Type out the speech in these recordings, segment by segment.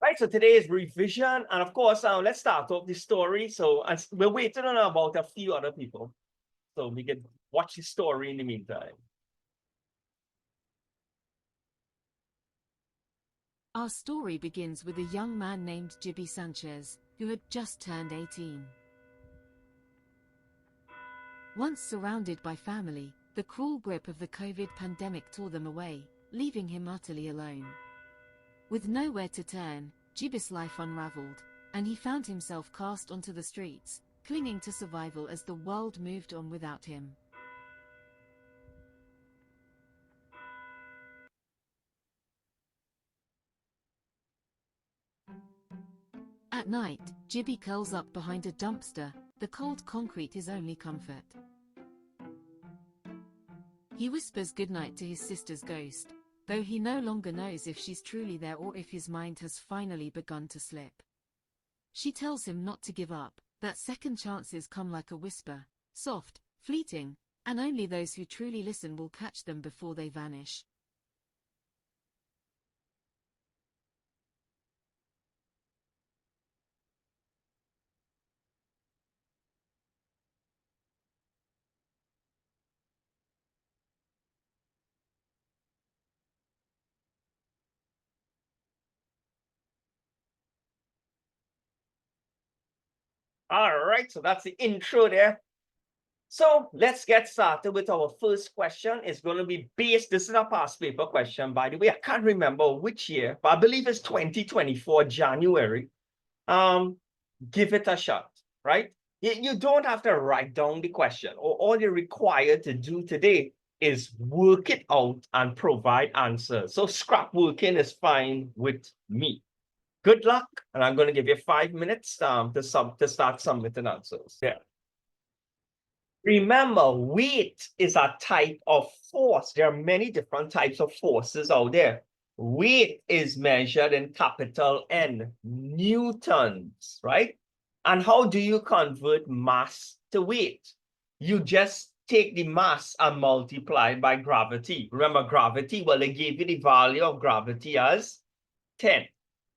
right, so today is revision, and of course, let's start off the story. So we're waiting on about a few other people, so we can watch the story in the meantime. Our story begins with a young man named Jibby Sanchez, who had just turned 18. Once surrounded by family, the cruel grip of the COVID pandemic tore them away, leaving him utterly alone. With nowhere to turn, Jibby's life unraveled, and he found himself cast onto the streets, clinging to survival as the world moved on without him. At night, Jibby curls up behind a dumpster, the cold concrete his only comfort. He whispers goodnight to his sister's ghost, though he no longer knows if she's truly there or if his mind has finally begun to slip. She tells him not to give up, that second chances come like a whisper, soft, fleeting, and only those who truly listen will catch them before they vanish. All right, so that's the intro there. So let's get started with our first question. It's going to be based, this is a past paper question, by the way. I can't remember which year, but I believe it's 2024, January. Give it a shot, right? You don't have to write down the question. All you're required to do today is work it out and provide answers. So scrap working is fine with me. Good luck, and I'm going to give you 5 minutes to start submitting answers. Yeah. Remember, weight is a type of force. There are many different types of forces out there. Weight is measured in capital N, newtons, right? And how do you convert mass to weight? You just take the mass and multiply it by gravity. Remember gravity? Well, they gave you the value of gravity as 10,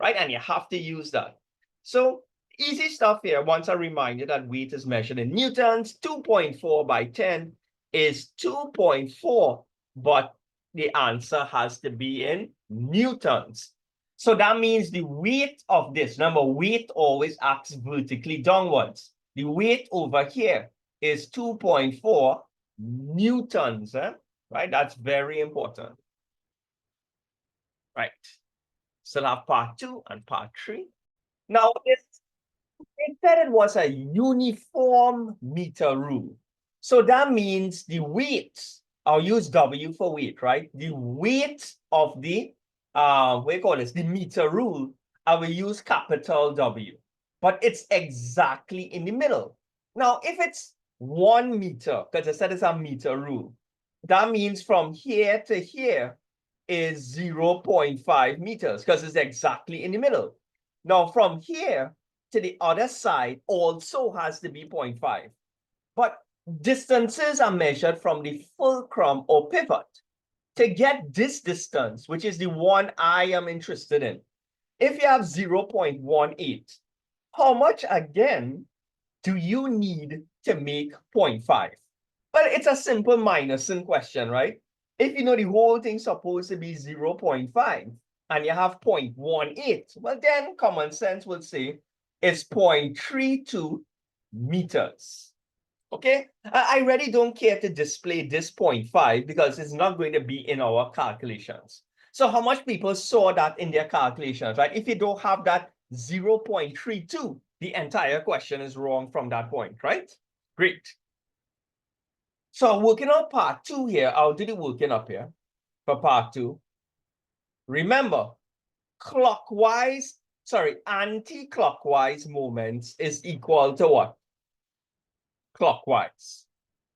right? And you have to use that. So easy stuff here. Once a reminder that weight is measured in newtons, 2.4 by 10 is 2.4, but the answer has to be in newtons. So that means the weight of this, remember, weight always acts vertically downwards. The weight over here is 2.4 newtons, right? That's very important. Right. Still have part 2 and part 3. Now, it said it was a uniform meter rule. So that means the weight, I'll use W for weight, right? The weight of the, what do you call this? The meter rule, I will use capital W, but it's exactly in the middle. Now, if it's 1 meter, because I said it's a meter rule, that means from here to here is 0.5 meters, because it's exactly in the middle. Now, from here to the other side also has to be 0.5. But distances are measured from the fulcrum or pivot. To get this distance, which is the one I am interested in, if you have 0.18, how much again do you need to make 0.5? Well, it's a simple minusing question, right? If you know the whole thing's supposed to be 0.5 and you have 0.18, well, then common sense would say it's 0.32 meters. Okay, I really don't care to display this 0.5 because it's not going to be in our calculations. So how much people saw that in their calculations, right? If you don't have that 0.32, the entire question is wrong from that point, right? Great. So working on part 2 here, I'll do the working up here for part 2. Remember, anti-clockwise moments is equal to what? Clockwise.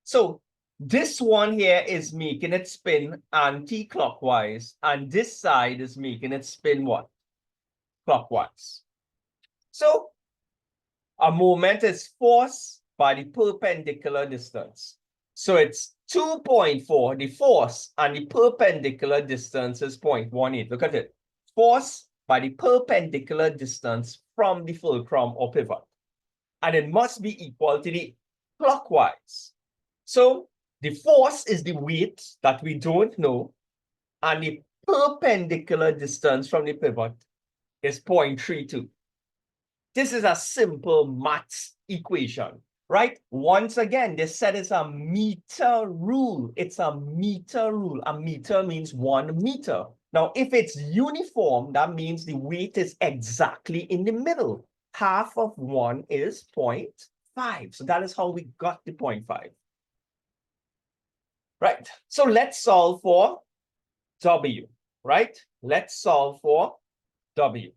So this one here is making it spin anti-clockwise, and this side is making it spin what? Clockwise. So a moment is forced by the perpendicular distance. So it's 2.4, the force, and the perpendicular distance is 0.18. Look at it. Force by the perpendicular distance from the fulcrum or pivot. And it must be equal to the clockwise. So the force is the weight that we don't know, and the perpendicular distance from the pivot is 0.32. This is a simple maths equation, right? Once again, they said it's a meter rule. It's a meter rule. A meter means 1 meter. Now, if it's uniform, that means the weight is exactly in the middle. Half of 1 is 0.5. So that is how we got the 0.5. Right. So let's solve for W, right? Let's solve for W.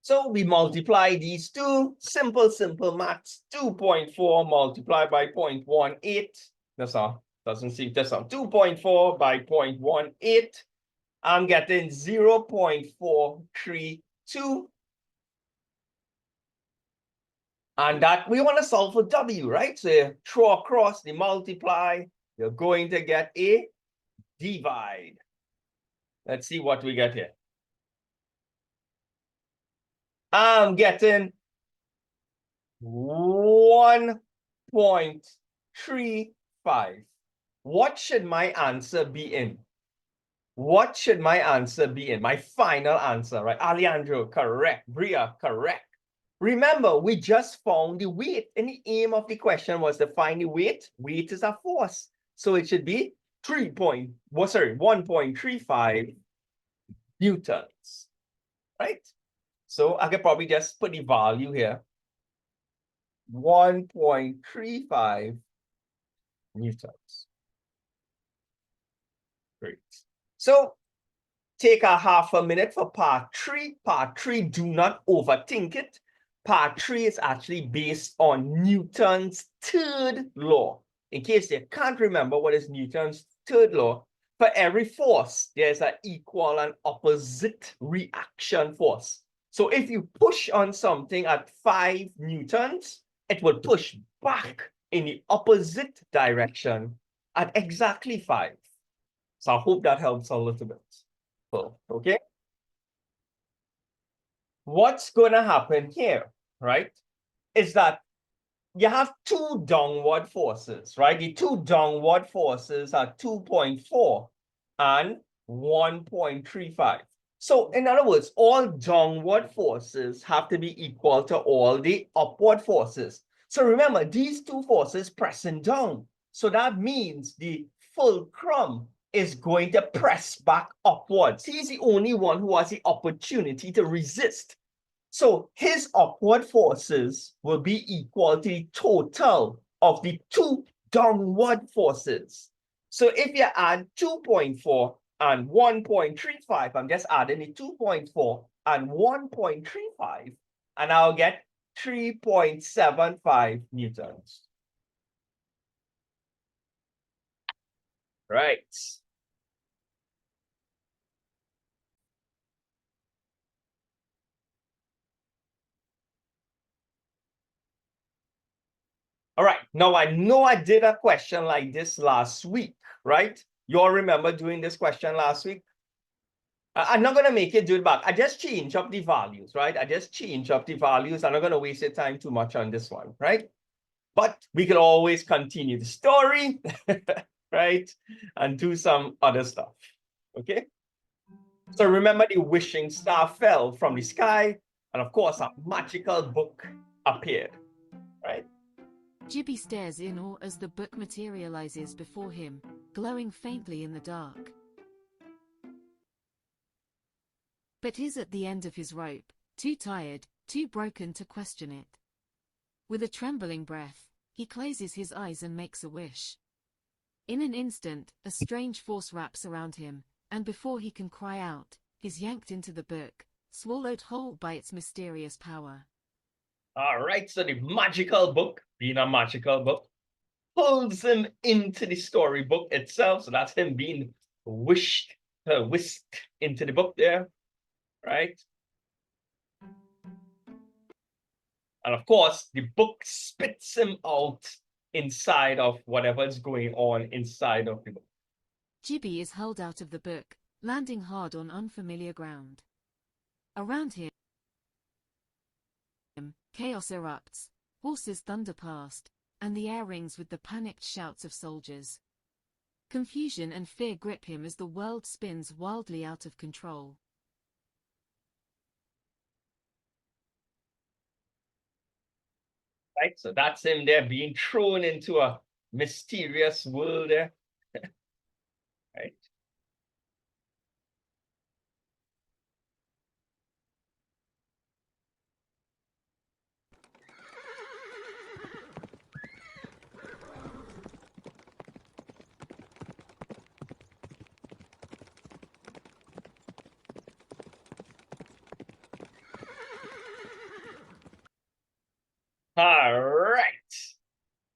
So we multiply these two, simple maths, 2.4 multiplied by 0.18. That's all, doesn't seem, that's all, 2.4 by 0.18. I'm getting 0.432. And that, we want to solve for W, right? So you throw across the multiply, you're going to get a divide. Let's see what we get here. I'm getting 1.35. What should my answer be in? What should my answer be in? My final answer, right? Alejandro, correct. Bria, correct. Remember, we just found the weight, and the aim of the question was to find the weight. Weight is a force. So it should be 1.35 newtons, right? So I could probably just put the value here. 1.35 newtons. Great. So take a half a minute for part 3. Part 3, do not overthink it. Part 3 is actually based on Newton's third law. In case you can't remember what is Newton's third law, for every force, there's an equal and opposite reaction force. So if you push on something at 5 newtons, it will push back in the opposite direction at exactly 5. So I hope that helps a little bit. Okay. What's going to happen here, right, is that you have two downward forces, right? The two downward forces are 2.4 and 1.35. So in other words, all downward forces have to be equal to all the upward forces. So remember, these two forces pressing down. So that means the fulcrum is going to press back upwards. He's the only one who has the opportunity to resist. So his upward forces will be equal to the total of the two downward forces. So if you add 2.4 and 1.35, I'm just adding the 2.4 and 1.35, and I'll get 3.75 newtons. Right. All right, now I know I did a question like this last week, right? You all remember doing this question last week? I'm not going to make you do it back. I just change up the values, right? I just change up the values. I'm not going to waste your time too much on this one, right? But we can always continue the story, right? And do some other stuff, okay? So remember, the wishing star fell from the sky, and of course, a magical book appeared, right? Gibby stares in awe as the book materializes before him, glowing faintly in the dark. But he's at the end of his rope, too tired, too broken to question it. With a trembling breath, he closes his eyes and makes a wish. In an instant, a strange force wraps around him, and before he can cry out, he's yanked into the book, swallowed whole by its mysterious power. All right, so the magical book, being a magical book, pulls him into the storybook itself. So that's him being whisked into the book there, right? And of course, the book spits him out inside of whatever is going on inside of the book. Gibby is hurled out of the book, landing hard on unfamiliar ground. Around him, chaos erupts, horses thunder past, and the air rings with the panicked shouts of soldiers. Confusion and fear grip him as the world spins wildly out of control. Right? So that's him there being thrown into a mysterious world there. Right? All right.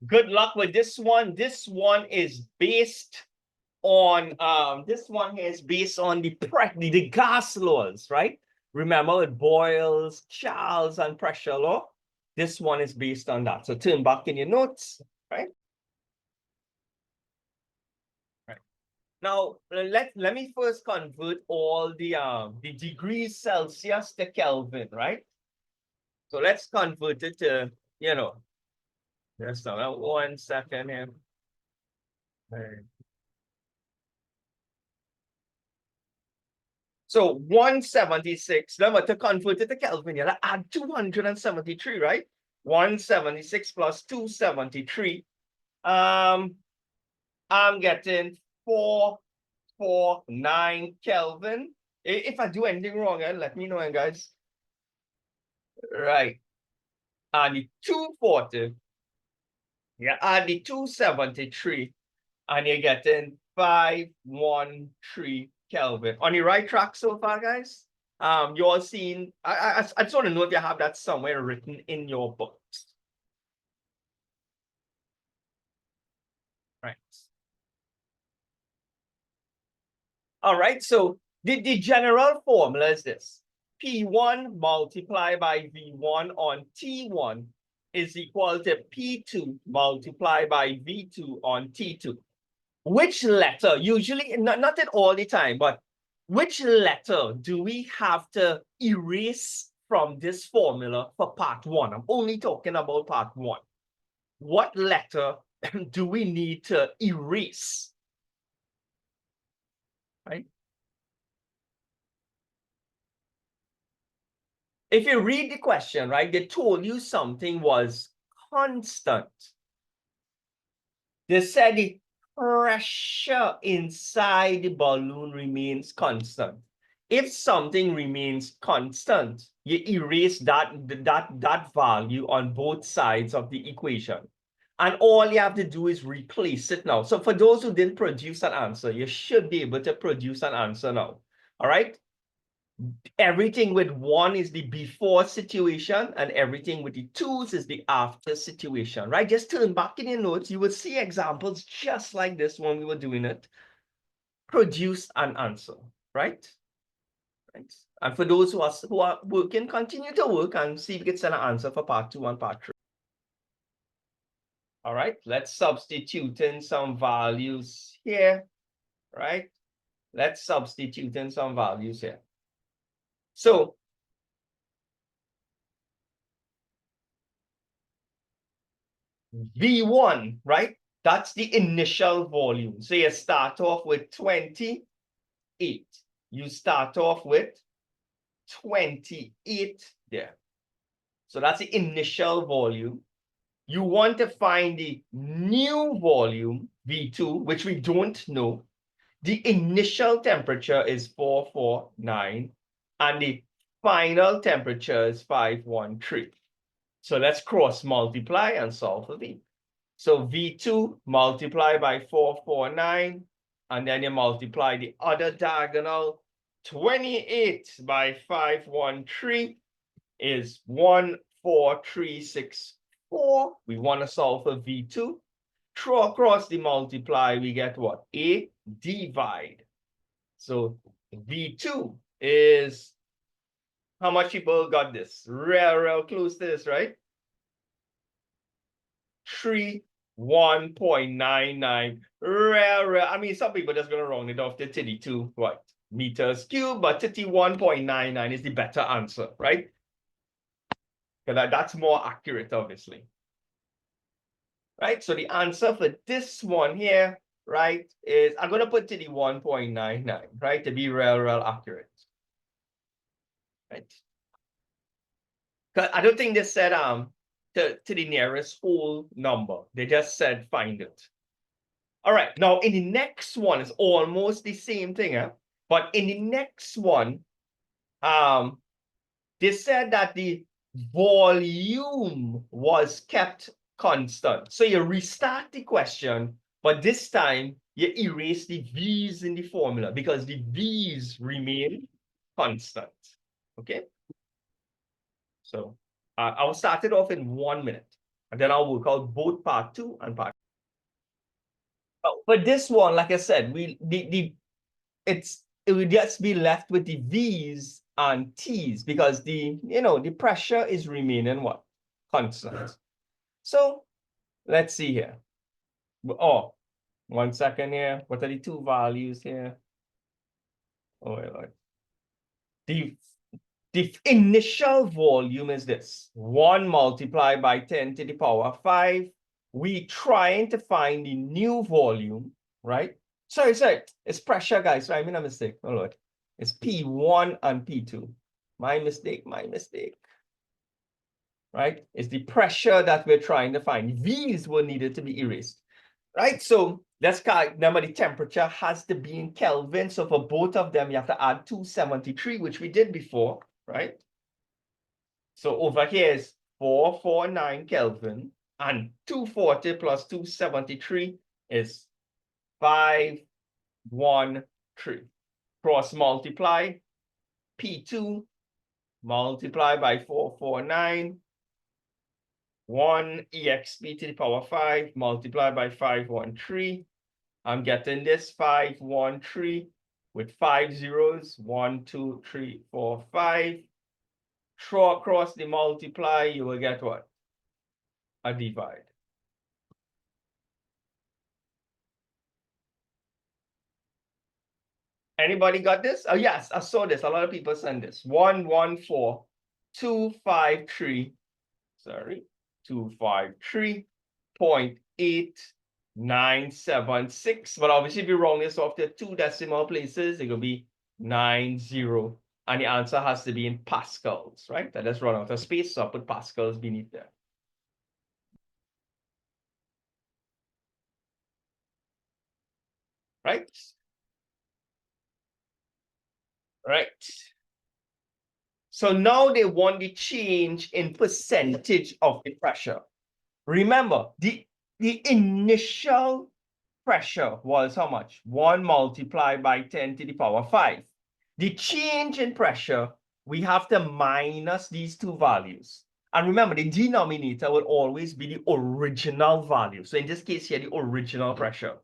Good luck with this one. This one is based on this one here is based on the gas laws, right? Remember with Boyle's, Charles, and pressure law. This one is based on that. So turn back in your notes, right? Right. Now let me first convert all the degrees Celsius to Kelvin, right? So let's convert it to, you know, just 1 second here. Right. So 176, remember to convert it to Kelvin, you add 273, right? 176 plus 273. I'm getting 449 Kelvin. If I do anything wrong, let me know, guys. Right. And the 240, yeah, add the 273, and you're getting 513 Kelvin. On the right track so far, guys? You all seen, I just want to know if you have that somewhere written in your books. Right. All right, so the general formula is this. P1 multiplied by V1 on T1 is equal to P2 multiplied by V2 on T2. Which letter, usually, not at all the time, but which letter do we have to erase from this formula for part one? I'm only talking about part one. What letter do we need to erase? Right? If you read the question, right, they told you something was constant. They said the pressure inside the balloon remains constant. If something remains constant, you erase that value on both sides of the equation. And all you have to do is replace it now. So for those who didn't produce an answer, you should be able to produce an answer now. All right? Everything with 1 is the before situation, and everything with the 2s is the after situation, right? Just turn back in your notes. You will see examples just like this when we were doing it. Produce an answer, right? Right. And for those who are working, continue to work and see if you can send an answer for part 2 and part 3. All right, let's substitute in some values here, right? Let's substitute in some values here. So V1, right? That's the initial volume. So you start off with 28. You start off with 28 there. So that's the initial volume. You want to find the new volume, V2, which we don't know. The initial temperature is 449, and the final temperature is 513. So let's cross multiply and solve for V. So V2 multiply by 449, and then you multiply the other diagonal. 28 by 513 is 14364. We want to solve for V2. Throw across the multiply, we get what? A divide. So V2 is, how much people got this? Real close to this, right? 1.99. Rare. I mean, some people just gonna round it off to 32. What? meters cubed, but 31.99 is the better answer, right? Because that's more accurate, obviously. Right, so the answer for this one here, right, is I'm going to put 31.99, right, to be real accurate. Right? Because I don't think they said to the nearest whole number. They just said find it. All right, now in the next one, it's almost the same thing, but in the next one, they said that the volume was kept constant. So you restart the question, but this time you erase the V's in the formula because the V's remain constant. Okay? So I'll start it off in 1 minute, and then I'll work out both part 2 and part. But this one, like I said, it will just be left with the V's and T's because the pressure is remaining what? Constant. So let's see here. Oh, 1 second here. What are the two values here? Oh my Lord. The initial volume is this. 1 multiplied by 10 to the power 5. We trying to find the new volume, right? Sorry. It's pressure, guys. So I made a mistake. Oh Lord. It's P1 and P2. My mistake. Right? It's the pressure that we're trying to find. V's were needed to be erased. Right? So let's remember the temperature has to be in Kelvin. So for both of them, you have to add 273, which we did before, right? So over here is 449 Kelvin, and 240 plus 273 is 513. Cross multiply, P2 multiply by 449, 1 exp to the power 5 multiplied by 513. I'm getting this 513 with 5 zeros, 1, 2, 3, 4, 5. Throw across the multiply, you will get what? A divide. Anybody got this? Oh, yes, I saw this. A lot of people send this. 114,253. Sorry, 253.8976. But obviously, if you round this off to 2 decimal places, it will be 90. And the answer has to be in pascals, right? I just run out of space, so I'll put pascals beneath there. Right? Right. So now they want the change in percentage of the pressure. Remember, the initial pressure was how much? 1 multiplied by 10 to the power 5. The change in pressure, we have to minus these two values. And remember, the denominator will always be the original value. So in this case here, the original pressure.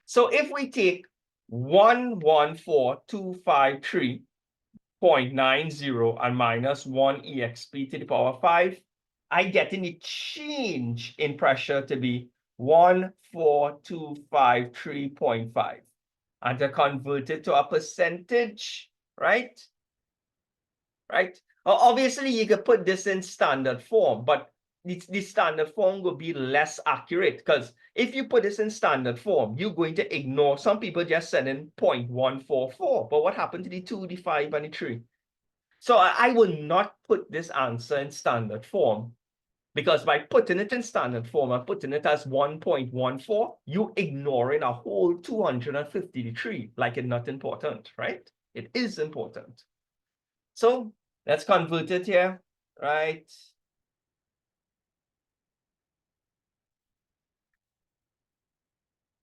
So if we take 114,253.90 and minus 1 exp to the power 5, I get the change in pressure to be 14253.5. And to convert it to a percentage, right? Right? Obviously, you could put this in standard form, but the standard form will be less accurate because if you put this in standard form, you're going to ignore some people just sending 0.144. But what happened to the 2, the 5, and the 3? So I will not put this answer in standard form because by putting it in standard form and putting it as 1.14, you ignoring a whole 253 like it's not important, right? It is important. So let's convert it here, right?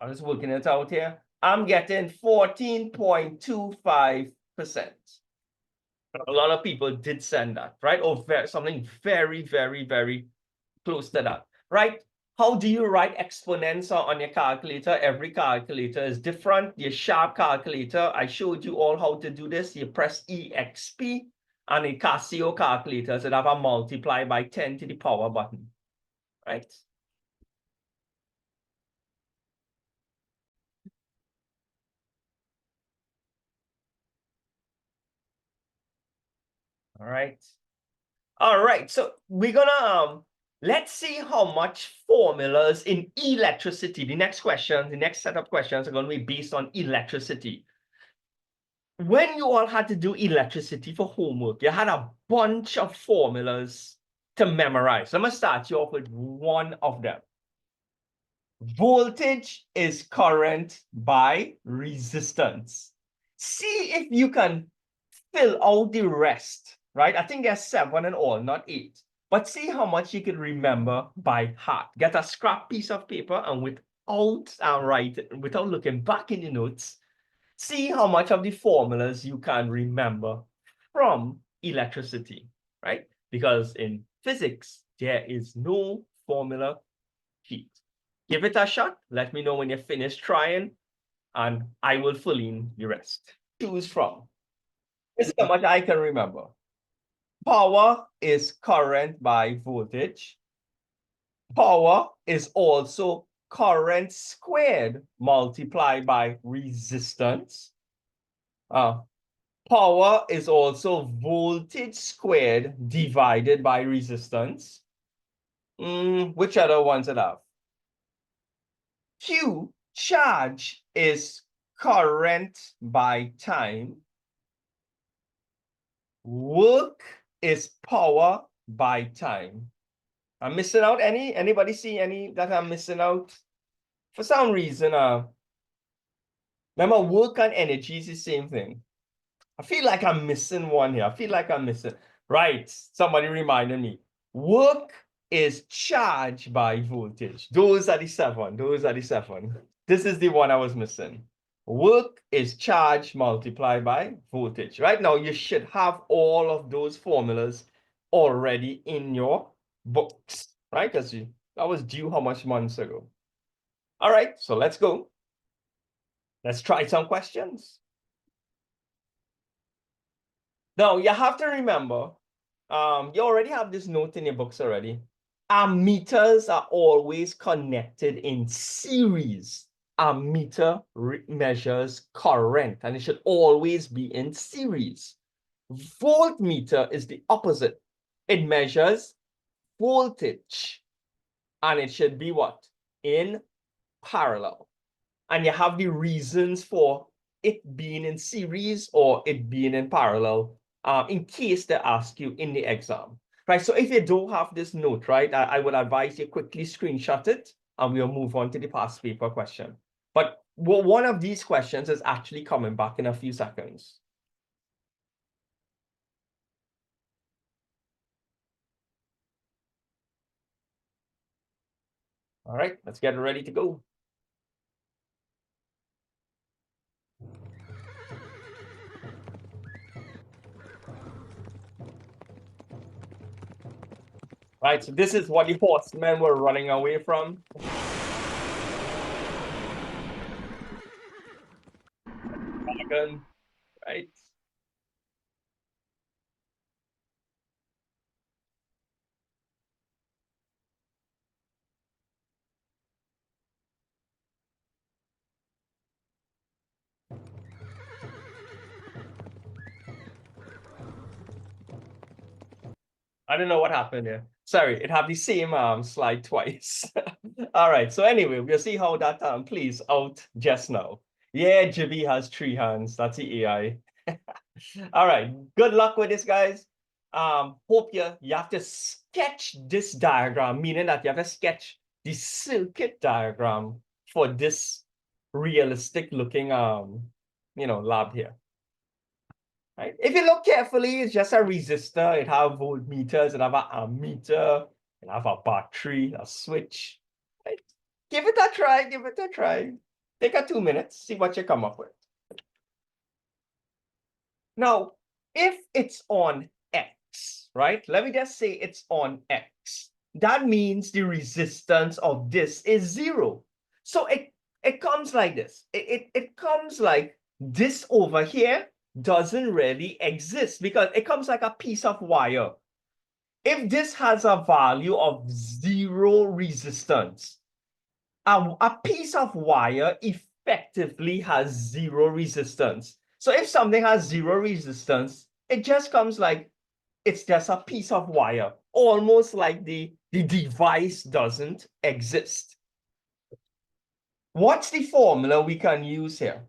I'm just working it out here. I'm getting 14.25%. A lot of people did send that, right? Or something very, very, very close to that, right? How do you write exponents on your calculator? Every calculator is different. Your sharp calculator, I showed you all how to do this. You press EXP, and in Casio calculators, it have a multiply by 10 to the power button, right? All right. All right. So we're gonna let's see how much formulas in electricity. The next question, the next set of questions are going to be based on electricity. When you all had to do electricity for homework, you had a bunch of formulas to memorize. I'm gonna start you off with one of them. Voltage is current by resistance. See if you can fill out the rest, right? I think there's 7 in all, not 8. But see how much you can remember by heart. Get a scrap piece of paper and without looking back in the notes, see how much of the formulas you can remember from electricity, right? Because in physics, there is no formula sheet. Give it a shot. Let me know when you're finished trying, and I will fill in the rest. Choose from. This is how much I can remember. Power is current by voltage. Power is also current squared multiplied by resistance. Power is also voltage squared divided by resistance. Which other ones it have? Q, charge, is current by time. Work is power by time. I'm missing out any? Anybody see any that I'm missing out? For some reason, remember, work and energy is the same thing. I feel like I'm missing one here. I feel like I'm missing. Right, somebody reminded me. Work is charged by voltage. Those are the 7. Those are the 7. This is the one I was missing. Work is charge multiplied by voltage. Right now, you should have all of those formulas already in your books, right? Because that was due how much months ago? All right, so let's go. Let's try some questions. Now, you have to remember, you already have this note in your books already. Ammeters are always connected in series. A meter measures current, and it should always be in series. Voltmeter is the opposite. It measures voltage, and it should be what? In parallel. And you have the reasons for it being in series or it being in parallel in case they ask you in the exam. Right, so if you don't have this note, right, I would advise you quickly screenshot it and we'll move on to the past paper question. But one of these questions is actually coming back in a few seconds. All right, let's get ready to go. Right, so this is what the horsemen were running away from. Right. I don't know what happened here. Sorry, it have the same slide twice. All right, so anyway, we'll see how that plays out just now. Yeah, Jibby has 3 hands. That's the AI. All right, good luck with this, guys. Hope you have to sketch this diagram, meaning that you have to sketch the circuit diagram for this realistic looking lab here. Right? If you look carefully, it's just a resistor. It have voltmeters, it have an ammeter, it have a battery, a switch. Right? Give it a try, give it a try. Take a 2 minutes, see what you come up with. Now, if it's on X, right? Let me just say it's on X. That means the resistance of this is 0. So it comes like this. It comes like this over here doesn't really exist because it comes like a piece of wire. If this has a value of 0 resistance, a piece of wire effectively has 0 resistance. So if something has 0 resistance, it just comes like it's just a piece of wire, almost like the device doesn't exist. What's the formula we can use here?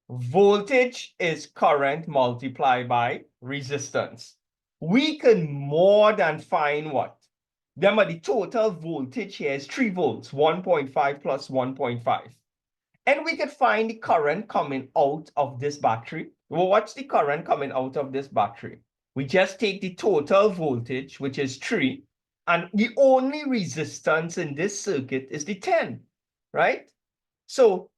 Voltage is current multiplied by resistance. We can more than find what? Remember, the total voltage here is 3 volts, 1.5 plus 1.5. And we could find the current coming out of this battery. Well, what's the current coming out of this battery? We just take the total voltage, which is 3, and the only resistance in this circuit is the 10, right? So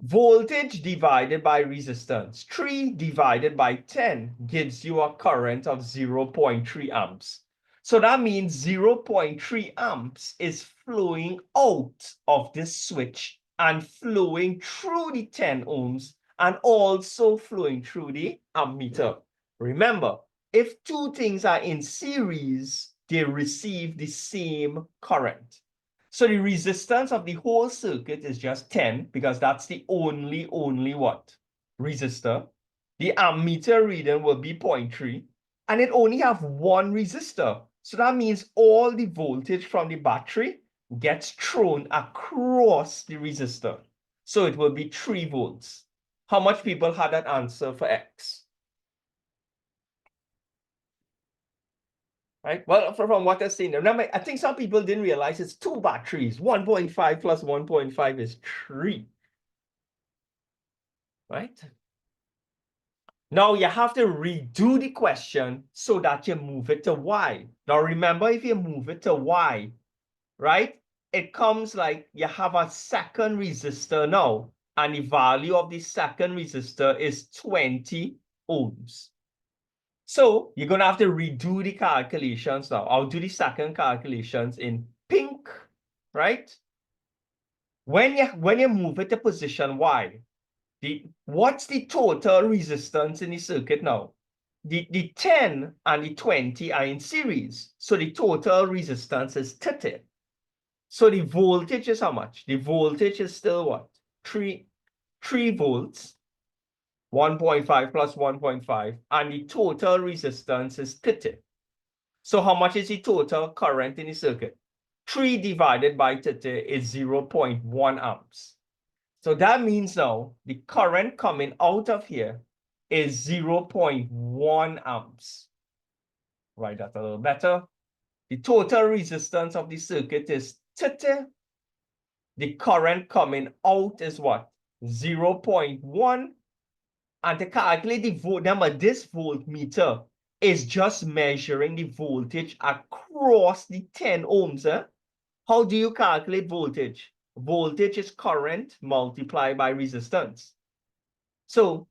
voltage divided by resistance, 3 divided by 10 gives you a current of 0.3 amps. So that means 0.3 amps is flowing out of this switch and flowing through the 10 ohms and also flowing through the ammeter. Remember, if two things are in series, they receive the same current. So the resistance of the whole circuit is just 10 because that's the only what? Resistor. The ammeter reading will be 0.3 and it only have one resistor. So that means all the voltage from the battery gets thrown across the resistor. So it will be 3 volts. How much people had that answer for X? Right? Well, from what I've seen, remember, I think some people didn't realize it's 2 batteries. 1.5 plus 1.5 is 3. Right? Now you have to redo the question so that you move it to Y. Now remember, if you move it to Y, right, it comes like you have a second resistor now, and the value of the second resistor is 20 ohms. So you're going to have to redo the calculations now. I'll do the second calculations in pink, right? When you move it to position Y, what's the total resistance in the circuit now? The 10 and the 20 are in series. So the total resistance is 30. So the voltage is how much? The voltage is still what? 3 volts. 1.5 plus 1.5, and the total resistance is 30. So how much is the total current in the circuit? 3 divided by 30 is 0.1 amps. So that means now the current coming out of here is 0.1 amps. Write that a little better. The total resistance of the circuit is 30. The current coming out is what? 0.1. And to calculate the volt, remember this voltmeter is just measuring the voltage across the 10 ohms. How do you calculate voltage? Voltage is current multiplied by resistance. So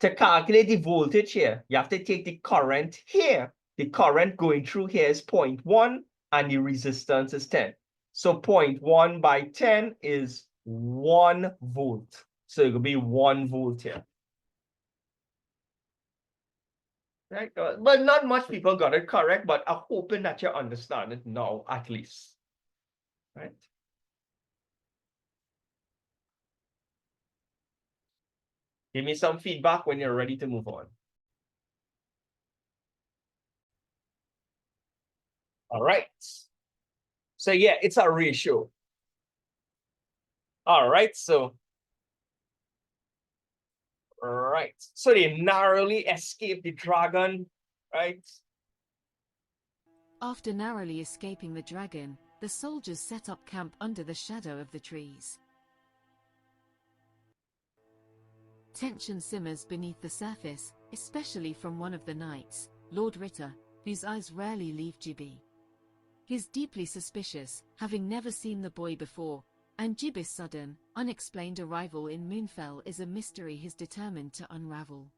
to calculate the voltage here, you have to take the current here. The current going through here is 0.1 and the resistance is 10. So 0.1 by 10 is 1 volt. So it will be 1 volt here. Right? But not much people got it correct, but I'm hoping that you understand it now at least. Right? Give me some feedback when you're ready to move on. All right. So yeah, it's a ratio. All right. So they narrowly escaped the dragon, right? After narrowly escaping the dragon, the soldiers set up camp under the shadow of the trees. Tension simmers beneath the surface, especially from one of the knights, Lord Ritter, whose eyes rarely leave Gibby. He's deeply suspicious, having never seen the boy before, and Gibby's sudden, unexplained arrival in Moonfell is a mystery he's determined to unravel.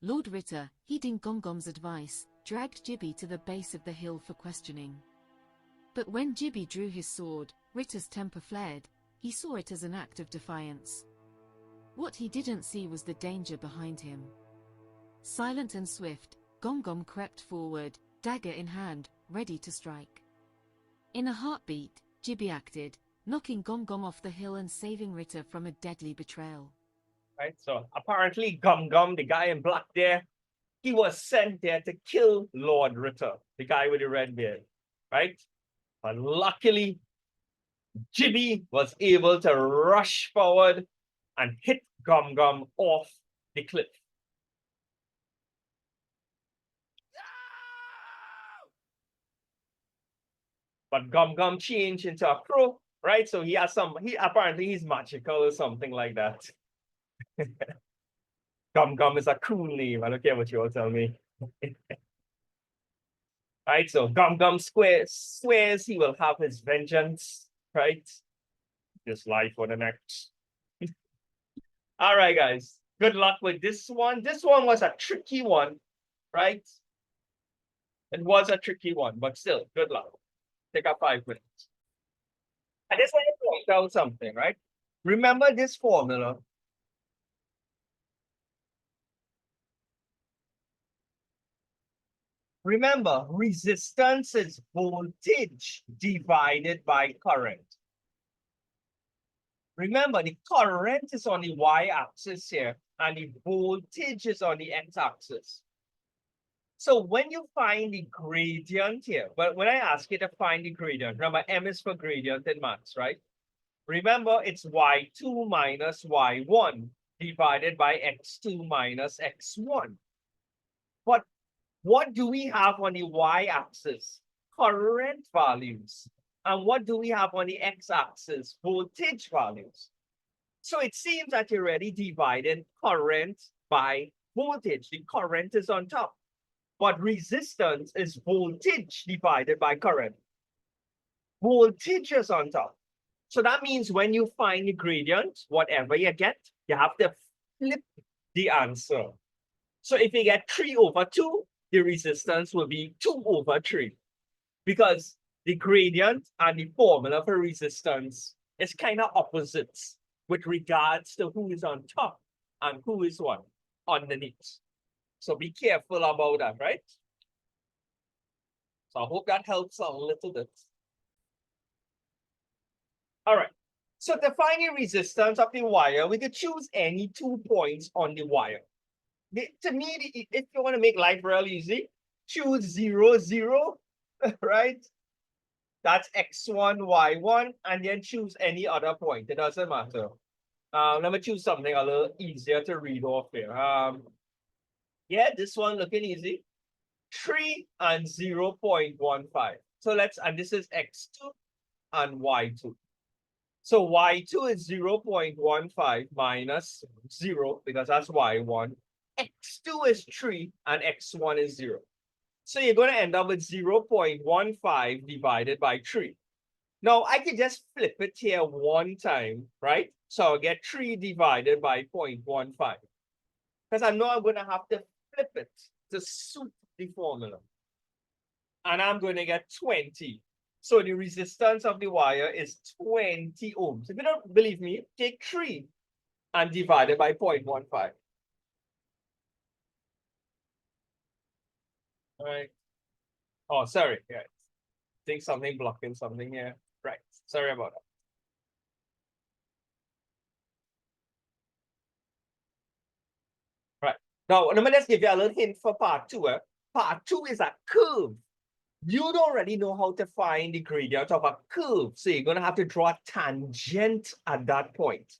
Lord Ritter, heeding Gom Gom's advice, dragged Jibby to the base of the hill for questioning. But when Jibby drew his sword, Ritter's temper flared. He saw it as an act of defiance. What he didn't see was the danger behind him. Silent and swift, Gom Gom crept forward, dagger in hand, ready to strike. In a heartbeat, Jibby acted, knocking Gom Gom off the hill and saving Ritter from a deadly betrayal. Right, so apparently Gum Gum, the guy in black there, he was sent there to kill Lord Ritter, the guy with the red beard, right? But luckily, Jibby was able to rush forward and hit Gum Gum off the cliff. But Gum Gum changed into a crow, right? So he apparently he's magical or something like that. Gum Gum is a cool name. I don't care what you all tell me. Right, so Gum Gum swears he will have his vengeance, right? This life or the next. All right, guys. Good luck with this one. This one was a tricky one, right? It was a tricky one, but still, good luck. Take up 5 minutes. I just want to point out something, right? Remember this formula. Remember, resistance is voltage divided by current. Remember, the current is on the y-axis here, and the voltage is on the x-axis. So when you find the gradient here, but when I ask you to find the gradient, remember M is for gradient in maths, right? Remember, it's y2 minus y1 divided by x2 minus x1. But what do we have on the y-axis? Current values. And what do we have on the x-axis? Voltage values. So it seems that you're already dividing current by voltage. The current is on top. But resistance is voltage divided by current. Voltage is on top. So that means when you find the gradient, whatever you get, you have to flip the answer. So if you get 3 over 2, the resistance will be 2 over 3. Because the gradient and the formula for resistance is kind of opposites with regards to who is on top and who is what underneath. So be careful about that, right? So I hope that helps a little bit. All right. So to find the resistance of the wire, we could choose any 2 points on the wire. To me, if you want to make life real easy, choose 0, 0, right? That's x1, y1, and then choose any other point. It doesn't matter. Let me choose something a little easier to read off here. Yeah, this one looking easy. 3 and 0.15. So and this is x2 and y2. So y2 is 0.15 minus 0, because that's y1. x2 is 3 and x1 is 0. So you're going to end up with 0.15 divided by 3. Now, I could just flip it here one time, right? So I'll get 3 divided by 0.15. Because I know I'm going to have to flip it to suit the formula. And I'm going to get 20. So the resistance of the wire is 20 ohms. If you don't believe me, take 3 and divide it by 0.15. All right. Oh, sorry. Yeah. I think something blocking something here. Right. Sorry about that. Right. Now, let me just give you a little hint for part 2. Part 2 is a curve. You don't already know how to find the gradient of a curve. So you're going to have to draw a tangent at that point.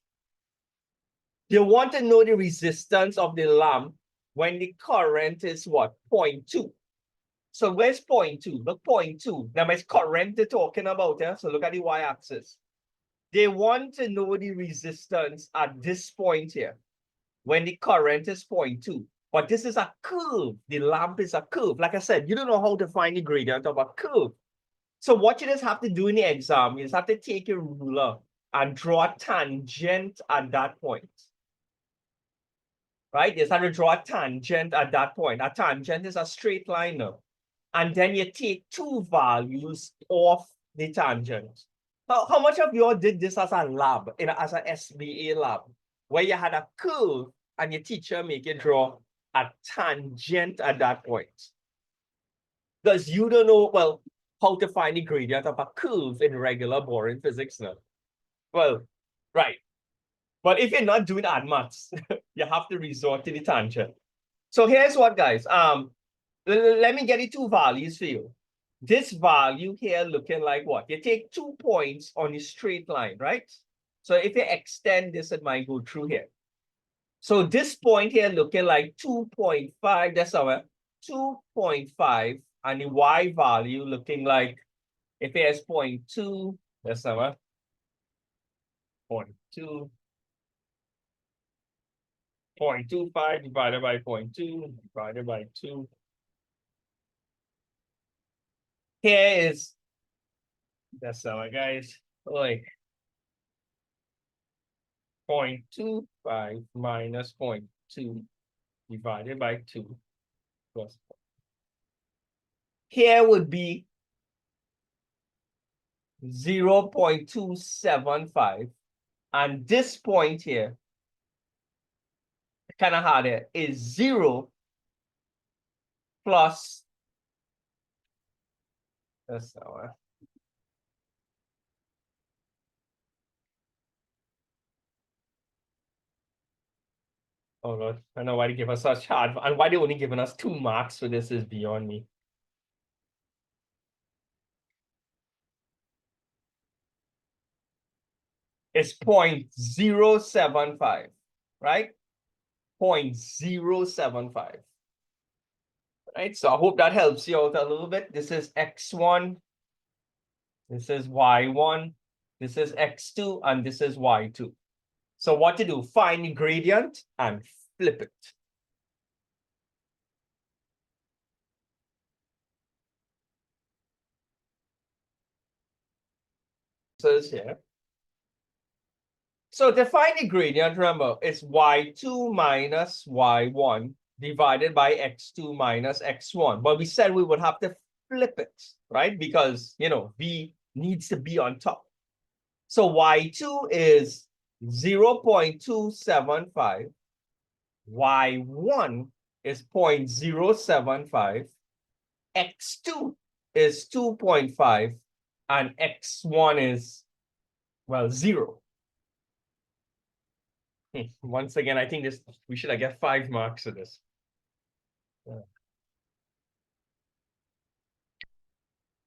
You want to know the resistance of the lamp when the current is what? 0.2. So where's 0.2? Look, 0.2. Now, it's current they're talking about. So look at the y-axis. They want to know the resistance at this point here when the current is 0.2. But this is a curve. The lamp is a curve. Like I said, you don't know how to find the gradient of a curve. So what you just have to do in the exam, you just have to take a ruler and draw a tangent at that point. right? You have to draw a tangent at that point. A tangent is a straight line now. And then you take two values off the tangent. How much of you all did this as a lab, as an SBA lab, where you had a curve and your teacher make you draw a tangent at that point? Because you don't know, well, how to find the gradient of a curve in regular boring physics now. Well, right. But if you're not doing odd maths, you have to resort to the tangent. So here's what, guys. Let me get the two values for you. This value here looking like what? You take 2 points on a straight line, right? So if you extend this, it might go through here. So this point here looking like 2.5, that's our 2.5, and the y value looking like, if it has 0.2, that's our 0.2. 0.25 divided by 0.2 divided by 2. Here is, that's our guys, like 0.25 minus 0.2 divided by 2 plus 4. Here would be 0.275. And this point here, kind of hard here, is 0 plus, that's our, oh Lord, I don't know why they give us such hard, and why they only giving us 2 marks for this is beyond me. It's 0.075, right? 0.075. Right, so I hope that helps you out a little bit. This is x1, this is y1, this is x2, and this is y2. So what to do? Find the gradient and flip it. So it's here. So to find the gradient, remember, it's y2 minus y1 divided by x2 minus x1. But we said we would have to flip it, right? Because, you know, v needs to be on top. So y2 is 0.275. y1 is 0.075. x2 is 2.5. And x1 is, well, 0. Once again, I think this we should have get 5 marks for this.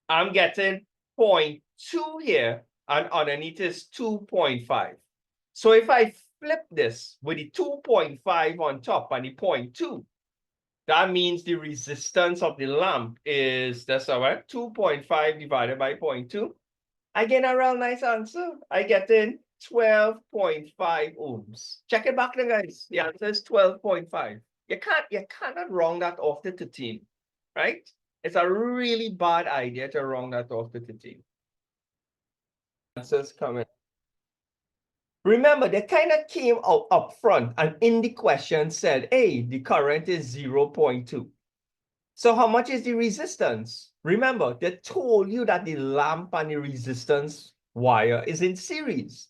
I'm getting 0.2 here, and underneath is 2.5. So if I flip this with the 2.5 on top and the 0.2, that means the resistance of the lamp is, that's all right, 2.5 divided by 0.2. I get a real nice answer. I get in 12.5 ohms. Check it back there, guys. The answer is 12.5. You cannot round that off to 13, right? It's a really bad idea to round that off to 13. Answers coming. Remember, they kind of came out up front and in the question said, hey, the current is 0.2. So how much is the resistance? Remember, they told you that the lamp and the resistance wire is in series.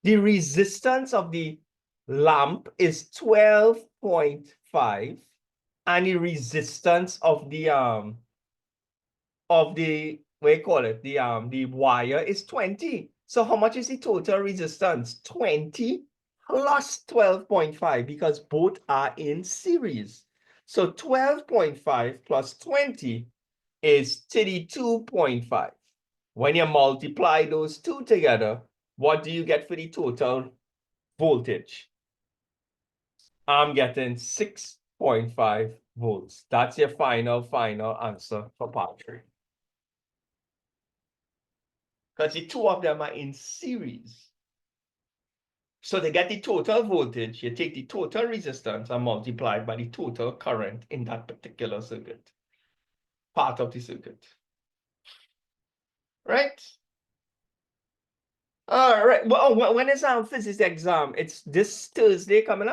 The resistance of the lamp is 12.5, and the resistance of the what do you call it? The wire is 20. So how much is the total resistance? 20 plus 12.5, because both are in series. So 12.5 plus 20 is 32.5. When you multiply those two together, what do you get for the total voltage? I'm getting 6.5 volts. That's your final answer for part 3. Because the two of them are in series. So to get the total voltage, you take the total resistance and multiply by the total current in that particular circuit, part of the circuit. Right? All right. Well, when is our physics exam? It's this Thursday coming up.